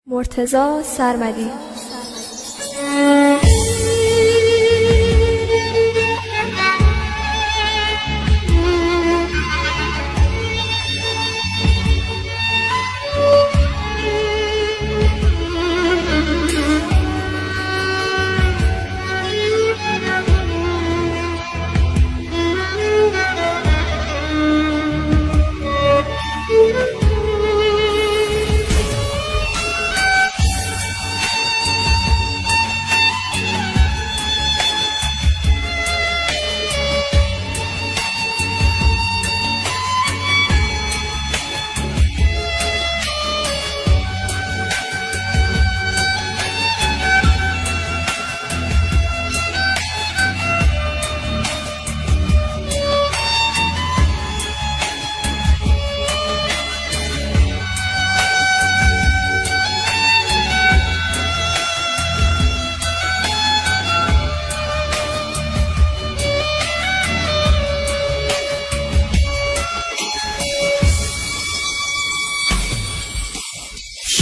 مرتضی سرمدی.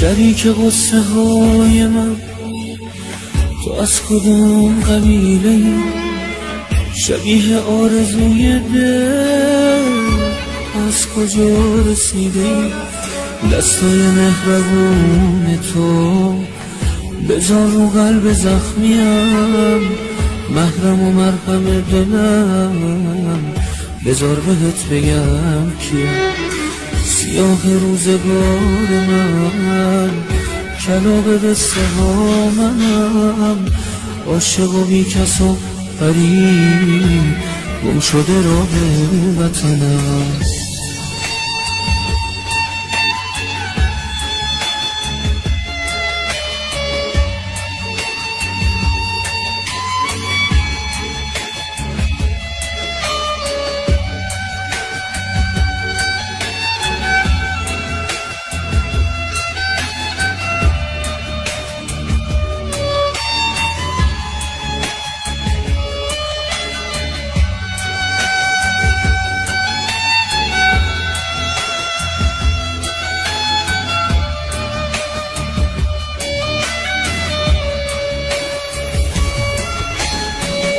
شریک قصه های من تو از کدوم قبیله ای؟ شبیه آرزوی دل از کجا رسیده ای؟ دستای مهربون تو بذار رو قلب زخمیم، محرم و مرهم دلم بذار بهت بگم کیم. سیاه روزگار من کلاغ قصه ها منم، عاشق و بی کس و غریب گم شده راه وطنم.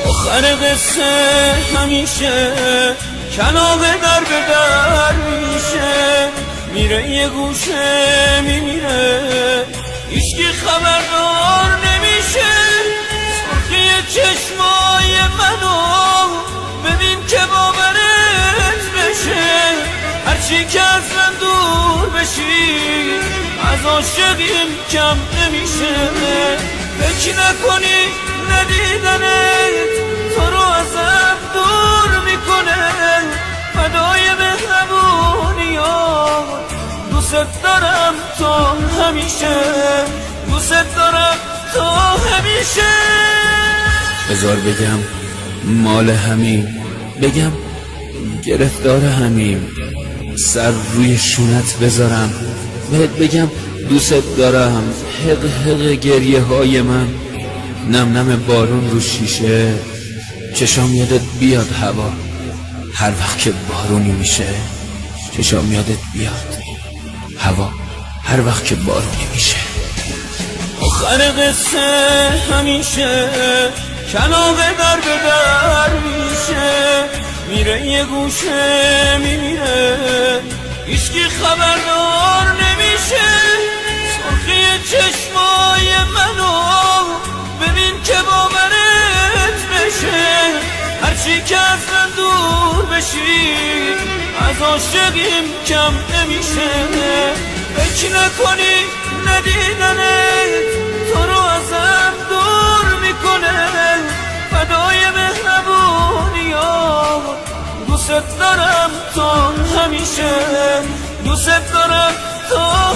آخر قصه همیشه کلاغ در به در میشه، میره یه گوشه میمیره هیچکی خبردار نمیشه. سرخی چشمای منو ببین که باورت بشه، هرچی که از من دور بشی از عاشقیم کم نمیشه. فکر نکنی ندیدنت تو رو ازم دور میکنه، فدای مهربونیات دوست دارم تا همیشه، دوست دارم تا همیشه. بذار بگم مال همین، بگم گرفتار همین، سر روی شونت بذارم بهت بگم دوست دارم. حق حق گریه های من، نم نم بارون رو شیشه، چشام یادت بیاد هوا هر وقت که بارونی میشه، چشام یادت بیاد هوا هر وقت که بارونی میشه. آخر قصه همیشه کلاغ در به در میشه، میره یه گوشه میمیره هیچکی خبردار نمیشه. سرخی چشمای منو ببین که باورت بشه، هرچی که از من دور بشی از عاشقیم کم نمیشه. فکر نکنی ندیدنت تو رو ازم دور میکنه، فدای مهربونیات دوست دارم تا همیشه، دوست دارم تا